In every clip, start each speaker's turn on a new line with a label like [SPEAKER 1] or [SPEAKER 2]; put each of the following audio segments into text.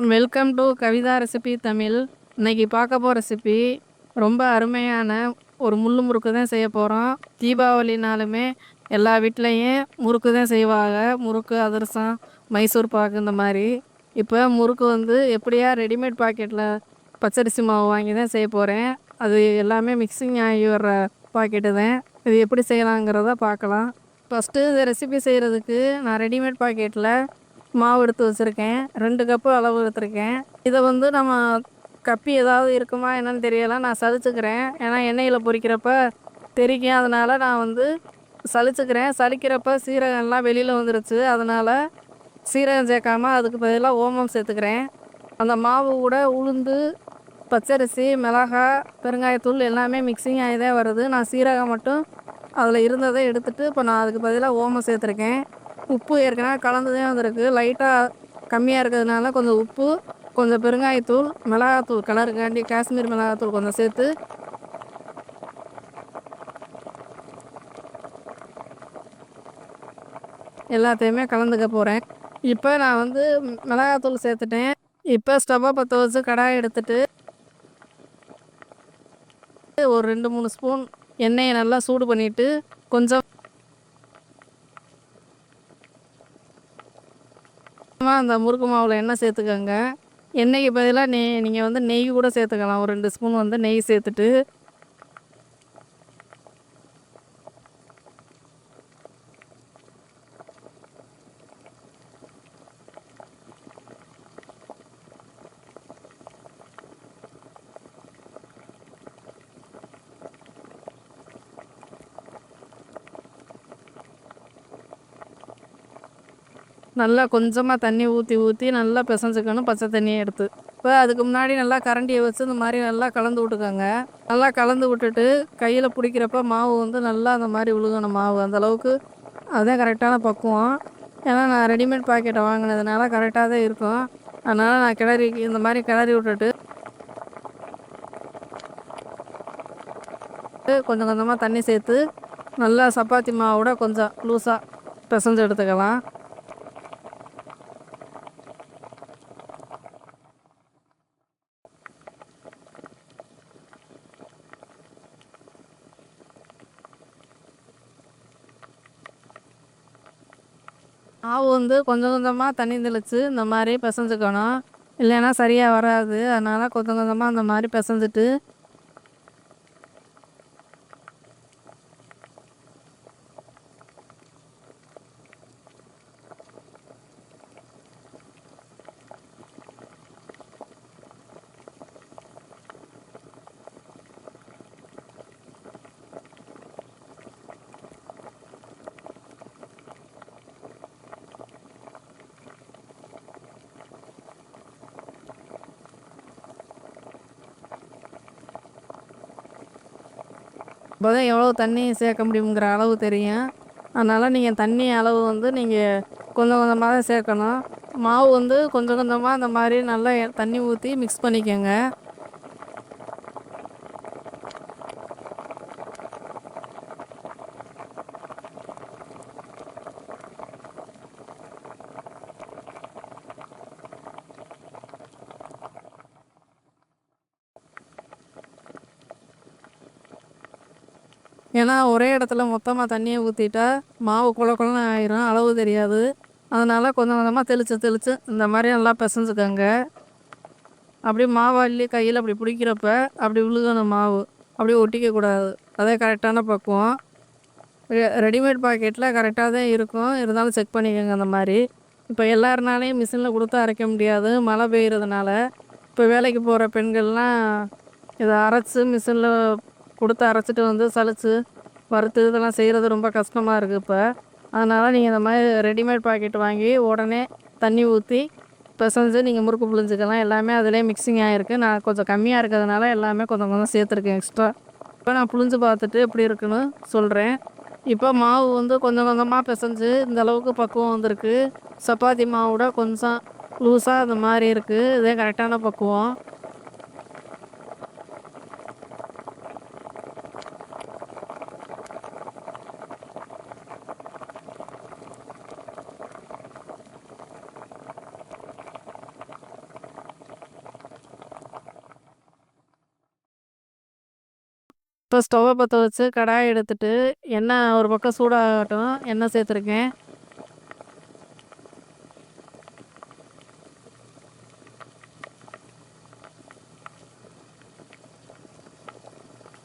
[SPEAKER 1] Welcome to Kavitha recipe Tamil. இன்னைக்கு பார்க்க போகிற ரெசிபி ரொம்ப அருமையான ஒரு முள்ளு முறுக்கு தான் செய்ய போகிறோம். தீபாவளினாலுமே எல்லா வீட்லேயும் முறுக்கு தான் செய்வாங்க. முறுக்கு, அதிரசம், மைசூர் பாக்கு இந்த மாதிரி. இப்போ முறுக்கு வந்து எப்படியா ரெடிமேட் பாக்கெட்டில் பச்சரிசி மாவு வாங்கி தான் செய்ய போகிறேன். அது எல்லாமே மிக்சிங் ஆகி வர்ற பாக்கெட்டு தான். இது எப்படி செய்யலாங்கிறத பார்க்கலாம். ஃபஸ்ட்டு இந்த ரெசிபி செய்கிறதுக்கு நான் ரெடிமேட் பாக்கெட்டில் மாவு எடுத்து வச்சுருக்கேன். 2 கப்பு அளவு எடுத்திருக்கேன். இதை வந்து நம்ம கப்பி ஏதாவது இருக்குமா என்னன்னு தெரியல, நான் சலிச்சுக்கிறேன். ஏன்னா எண்ணெயில் பொரிக்கிறப்ப தெரிக்கும். அதனால் நான் வந்து சலிச்சுக்கிறேன். சலிக்கிறப்ப சீரகம்லாம் வெளியில் வந்துருச்சு. அதனால் சீரகம் சேர்க்காம அதுக்கு பதிலாக ஓமம் சேர்த்துக்கிறேன். அந்த மாவு கூட உளுந்து, பச்சரிசி, மிளகாய், பெருங்காயத்தூள் எல்லாமே மிக்சிங் ஆகி தான் வருது. நான் சீரகம் மட்டும் அதில் இருந்ததை எடுத்துகிட்டு இப்போ நான் அதுக்கு பதிலாக ஓமம் சேர்த்துருக்கேன். உப்பு ஏற்கனவே கலந்து தான் வந்திருக்கு. லைட்டாக கம்மியாக இருக்கிறதுனால கொஞ்சம் உப்பு, கொஞ்சம் பெருங்காயத்தூள், மிளகாத்தூள் கலருக்காண்டி காஷ்மீர் மிளகாத்தூள் கொஞ்சம் சேர்த்து எல்லாத்தையுமே கலந்துக்க போகிறேன். இப்போ நான் வந்து மிளகாத்தூள் சேர்த்துட்டேன். இப்போ ஸ்டவ்வை பற்ற வச்சு கடாய் எடுத்துட்டு ஒரு 2, 3 ஸ்பூன் எண்ணெயை நல்லா சூடு பண்ணிவிட்டு கொஞ்சம் அந்த முறுக்கு மாவில் எண்ணெய் சேர்த்துக்கோங்க. எண்ணெய்க்கு பதிலாக நீங்கள் வந்து நெய் கூட சேர்த்துக்கலாம். ஒரு 2 ஸ்பூன் வந்து நெய் சேர்த்துட்டு நல்லா கொஞ்சமாக தண்ணி ஊற்றி நல்லா பிசைஞ்சுக்கணும், பச்சை தண்ணியை எடுத்து. இப்போ அதுக்கு முன்னாடி நல்லா கரண்டியை வச்சு இந்த மாதிரி நல்லா கலந்து விட்டுக்கோங்க. நல்லா கலந்து விட்டுட்டு கையில் பிடிக்கிறப்ப மாவு வந்து நல்லா அந்த மாதிரி விழுகணும். மாவு அந்தளவுக்கு அதுதான் கரெக்டான பக்குவம். ஏன்னா நான் ரெடிமேட் பாக்கெட்டை வாங்கினதுனால கரெக்டாக தான் இருக்கும். அதனால் நான் இந்த மாதிரி கிளறி விட்டுட்டு கொஞ்சம் கொஞ்சமாக தண்ணி சேர்த்து நல்லா சப்பாத்தி மாவோட கொஞ்சம் லூஸாக பிசைஞ்சு எடுத்துக்கலாம். மாவு வந்து கொஞ்சம் கொஞ்சமாக தண்ணி தெளித்து இந்த மாதிரி பிசைஞ்சுக்கணும். இல்லைன்னா சரியாக வராது. அதனால் கொஞ்சம் கொஞ்சமாக அந்த மாதிரி பிசைஞ்சிட்டு அப்போ தான் எவ்வளோ தண்ணி சேர்க்க முடியுங்கிற அளவு தெரியும். அதனால் நீங்கள் தண்ணி அளவு வந்து நீங்கள் கொஞ்சம் கொஞ்சமாக தான் சேர்க்கணும். மாவு வந்து கொஞ்சம் கொஞ்சமாக அந்த மாதிரி நல்லா தண்ணி ஊற்றி மிக்ஸ் பண்ணிக்கோங்க. ஏன்னா ஒரே இடத்துல மொத்தமாக தண்ணியை ஊற்றிட்டா மாவு குழ குழன்னு ஆயிரும், அளவு தெரியாது. அதனால் கொஞ்சம் கொஞ்சமாக தெளித்து இந்த மாதிரி நல்லா பிசைஞ்சுக்கோங்க. அப்படியே மாவு அள்ளி கையில் அப்படி பிடிக்கிறப்ப அப்படி விழுகணும் மாவு. அப்படியே ஒட்டிக்கக்கூடாது. அதே கரெக்டான பக்குவம். ரெடிமேட் பாக்கெட்டில் கரெக்டாக தான் இருக்கும். இருந்தாலும் செக் பண்ணிக்கோங்க அந்த மாதிரி. இப்போ எல்லாருனாலையும் மிஷினில் கொடுத்து அரைக்க முடியாது, மழை பெய்கிறதுனால. இப்போ வேலைக்கு போகிற பெண்கள்லாம் இதை அரைச்சி மிஷினில் கொடுத்து அரைச்சிட்டு வந்து சலிச்சு வறுத்து இதெல்லாம் செய்கிறது ரொம்ப கஷ்டமாக இருக்குது இப்போ. அதனால் நீங்கள் இந்த மாதிரி ரெடிமேட் பாக்கெட் வாங்கி உடனே தண்ணி ஊற்றி பிசைஞ்சு நீங்கள் முறுக்கு புழிஞ்சிக்கலாம். எல்லாமே அதிலே மிக்சிங் ஆகிருக்கு. நான் கொஞ்சம் கம்மியாக இருக்கிறதுனால எல்லாமே கொஞ்சம் கொஞ்சம் சேர்த்துருக்கேன் எக்ஸ்ட்ரா. இப்போ நான் புழிஞ்சு பார்த்துட்டு எப்படி இருக்குன்னு சொல்கிறேன். இப்போ மாவு வந்து கொஞ்சம் கொஞ்சமாக பிசைஞ்சு இந்த அளவுக்கு பக்குவம் வந்திருக்கு. சப்பாத்தி மாவோட கொஞ்சம் லூஸாக அந்த மாதிரி இருக்குது. இதே கரெக்டான பக்குவம். இப்போ ஸ்டவ்வை பற்ற வச்சு கடாய் எடுத்துட்டு எண்ணெய் ஒரு பக்கம் சூடாகட்டும். எண்ணெய் சேர்த்துருக்கேன்.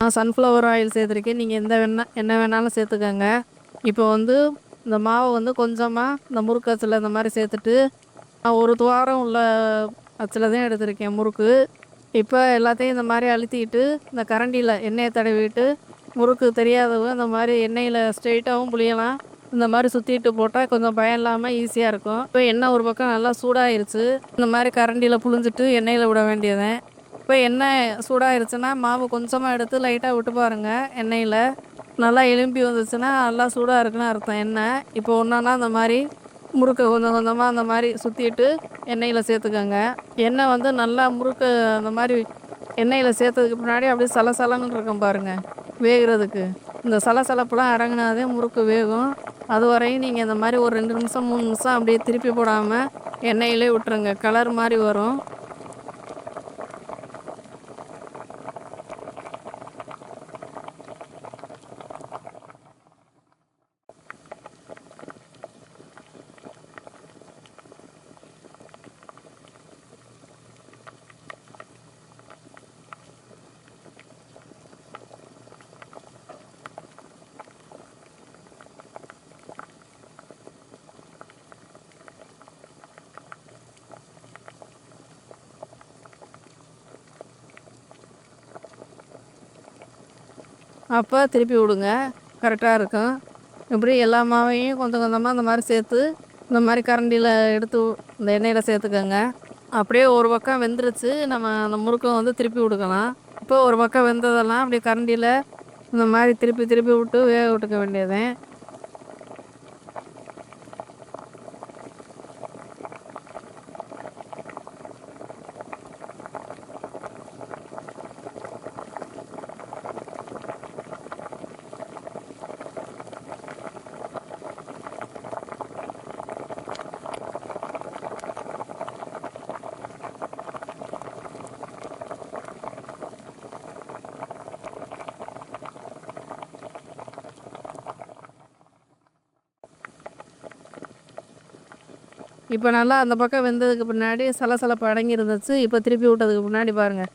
[SPEAKER 1] நான் சன்ஃப்ளவர் ஆயில் சேர்த்துருக்கேன். நீங்கள் எந்த எண்ணெய் வேணாலும் சேர்த்துக்கங்க. இப்போ வந்து இந்த மாவை வந்து கொஞ்சமாக இந்த முறுக்கு அச்சில் இந்த மாதிரி சேர்த்துட்டு நான் ஒரு துவாரம் உள்ள அச்சில் தான் எடுத்திருக்கேன் முறுக்கு. இப்போ எல்லாத்தையும் இந்த மாதிரி அழுத்திட்டு இந்த கரண்டியில் எண்ணெயை தடவிட்டு முறுக்கு தெரியாதவங்க இந்த மாதிரி எண்ணெயில் ஸ்ட்ரெயிட்டாகவும் புளியலாம். இந்த மாதிரி சுற்றிட்டு போட்டால் கொஞ்சம் பயம் இல்லாமல் ஈஸியாக இருக்கும். இப்போ எண்ணெய் ஒரு பக்கம் நல்லா சூடாயிருச்சு. இந்த மாதிரி கரண்டியில் புழிஞ்சிட்டு எண்ணெயில் விட வேண்டியதேன். இப்போ எண்ணெய் சூடாயிருச்சுன்னா மாவு கொஞ்சமாக எடுத்து லைட்டாக விட்டு பாருங்கள். எண்ணெயில் நல்லா எலும்பி வந்துச்சுன்னா நல்லா சூடாக இருக்குன்னு அர்த்தம் எண்ணெய். இப்போ ஒன்றா அந்த மாதிரி முறுக்கை கொஞ்சம் கொஞ்சமாக அந்த மாதிரி சுற்றிட்டு எண்ணெயில் சேர்த்துக்கோங்க. எண்ணெய் வந்து நல்லா முறுக்கு அந்த மாதிரி எண்ணெயில் சேர்த்ததுக்கு முன்னாடி அப்படியே சலசலன்னு இருக்கும் பாருங்கள் வேகிறதுக்கு. இந்த சலசலப்புலாம் இறங்குனாதே முறுக்கு வேகும். அது வரையும் நீங்கள் இந்த மாதிரி ஒரு 2 நிமிஷம் 3 நிமிஷம் அப்படியே திருப்பி போடாமல் எண்ணெயிலே விட்டுருங்க. கலர் மாதிரி வரும். அப்போ திருப்பி விடுங்க. கரெக்டாக இருக்கும். இப்படி எல்லா மாவையும் கொஞ்சம் கொஞ்சமாக இந்த மாதிரி சேர்த்து இந்த மாதிரி கரண்டியில் எடுத்து இந்த எண்ணெயில் சேர்த்துக்கோங்க. அப்படியே ஒரு பக்கம் வெந்துருச்சு. நம்ம அந்த முறுக்கை வந்து திருப்பி விடுக்கலாம். இப்போ ஒரு பக்கம் வெந்ததெல்லாம் அப்படியே கரண்டியில் இந்த மாதிரி திருப்பி திருப்பி விட்டு வேக விட்டுக்க வேண்டியதேன். இப்போ நல்லா அந்த பக்கம் வெந்ததுக்கு பின்னாடி சலசலப்பு அடங்கி இருந்துச்சு. இப்போ திருப்பி விட்டதுக்கு முன்னாடி பாருங்கள்.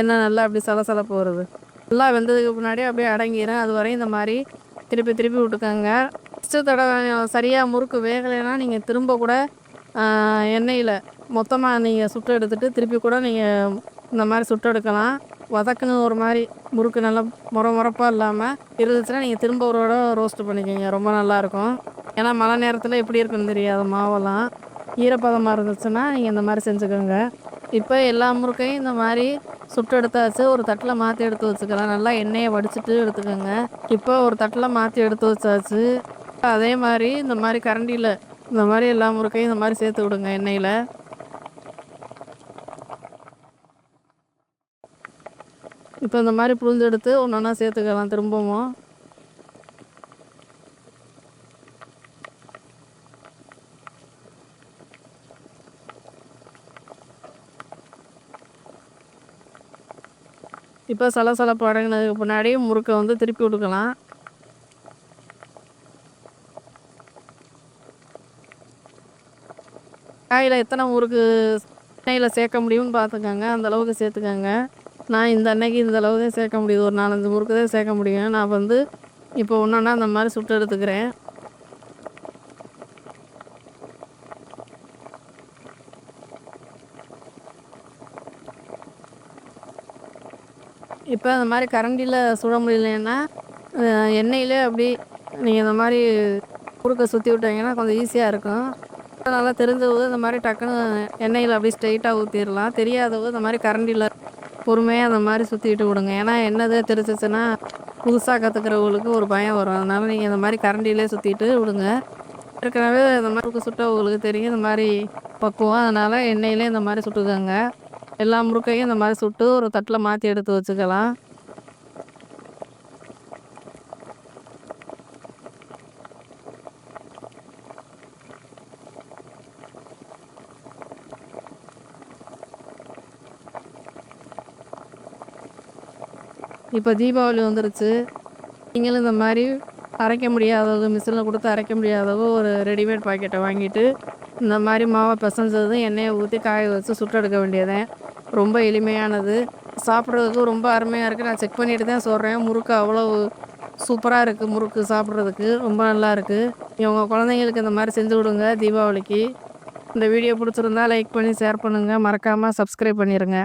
[SPEAKER 1] எண்ணெய் நல்லா அப்படி சலசலப்பு வருது. நல்லா வெந்ததுக்கு முன்னாடி அப்படியே அடங்கிடும். அது வரையும் இந்த மாதிரி திருப்பி திருப்பி விட்டுக்கோங்க. ஃபஸ்ட்டு தடவை சரியாக முறுக்கு வேகலைன்னா நீங்கள் திரும்ப கூட எண்ணெயில் மொத்தமாக நீங்கள் சுட்டு எடுத்துகிட்டு திருப்பி கூட நீங்கள் இந்த மாதிரி சுட்டு எடுக்கலாம். வதக்குன்னு ஒரு மாதிரி முறுக்கு நல்லா முறப்பாக இல்லாமல் இருந்துச்சுன்னா நீங்கள் திரும்ப ஒரு தடவை ரோஸ்ட்டு பண்ணிக்கோங்க. ரொம்ப நல்லாயிருக்கும். ஏன்னா மழை நேரத்தில் எப்படி இருக்குன்னு தெரியாது மாவெல்லாம். ஈரப்பதமாக இருந்துச்சுன்னா நீங்கள் இந்த மாதிரி செஞ்சுக்கோங்க. இப்போ எல்லா முறுக்கையும் இந்த மாதிரி சுட்டு எடுத்தாச்சு. ஒரு தட்டில் மாற்றி எடுத்து வச்சுக்கலாம். நல்லா எண்ணெயை வடிச்சிட்டு எடுத்துக்கோங்க. இப்போ ஒரு தட்டில் மாற்றி எடுத்து வச்சாச்சு. அதே மாதிரி இந்த மாதிரி கரண்டியில் இந்த மாதிரி எல்லா முறுக்கையும் இந்த மாதிரி சேர்த்து விடுங்க எண்ணெயில். இப்போ இந்த மாதிரி புழிஞ்சு எடுத்து ஒன்றா சேர்த்துக்கலாம் திரும்பவும். இப்போ சலசலப்பு அடங்கினதுக்கு முன்னாடி முறுக்கை வந்து திருப்பி விட்டுக்கலாம். காயில் எத்தனை முறுக்கு எண்ணெயில் சேர்க்க முடியும்னு பார்த்துக்கோங்க. அந்தளவுக்கு சேர்த்துக்கோங்க. நான் இந்த அன்னைக்கு இந்த அளவு தான் சேர்க்க முடியுது. ஒரு 4-5 முறுக்கு தான் சேர்க்க முடியும். நான் வந்து இப்போ ஒன்றா அந்த மாதிரி சுட்டு எடுத்துக்கிறேன். இப்போ அந்த மாதிரி கரண்டியில் சுட முடியலன்னா எண்ணெயிலே அப்படி நீங்கள் இந்த மாதிரி முறுக்கை சுற்றி விட்டீங்கன்னா கொஞ்சம் ஈஸியாக இருக்கும். நல்லா தெரிஞ்சவங்க இந்த மாதிரி டக்குன்னு எண்ணெயில் அப்படியே ஸ்ட்ரெயிட்டாக ஊற்றிடலாம். தெரியாதவங்க இந்த மாதிரி கரண்டியில் பொறுமையாக அந்த மாதிரி சுற்றிட்டு விடுங்க. ஏன்னா எண்ணெய் தெரிச்சிச்சுன்னா புதுசாக கற்றுக்கிறவங்களுக்கு ஒரு பயம் வரும். அதனால் நீங்கள் இந்த மாதிரி கரண்டிலே சுற்றிட்டு விடுங்க. ஏற்கனவே இந்த மாரி முறுக்கு சுட்ட உங்களுக்கு தெரியும். இந்த மாரி பக்குவம். அதனால எண்ணெயிலே இந்த மாரி சுட்டுக்கோங்க. எல்லா முறுக்கையும் இந்த மாரி சுட்டு ஒரு தட்டுல மாத்தி எடுத்து வச்சுக்கலாம். இப்ப தீபாவளி வந்துருச்சு. நீங்களும் இந்த மாரி அரைக்க முடியாதவங்க, மிஷின்ல குடுத்து அரைக்க முடியாதவங்க ஒரு ரெடிமேட் பாக்கெட்ட வாங்கிட்டு, இந்த மாரி மாவ பெசஞ்சதும் எண்ணெய ஊத்தி காய வச்சு சுட்டெடுக்க வேண்டியதுதான். ரொம்ப எளிமையானது. சாப்பிடுறதுக்கு ரொம்ப அருமையா இருக்கு. நான் செக் பண்ணிட்டு தான் சொல்றேன். முறுக்கு அவ்வளவு சூப்பரா இருக்கு. முறுக்கு சாப்பிடுறதுக்கு ரொம்ப நல்லா இருக்கு. நீங்க உங்க குழந்தைங்களுக்கு இந்த மாரி செஞ்சு குடுங்க தீபாவளிக்கு. இந்த வீடியோ புடிச்சிருந்தா லைக் பண்ணி, ஷேர் பண்ணுங்க. மறக்காம சப்ஸ்கிரைப் பண்ணிருங்க.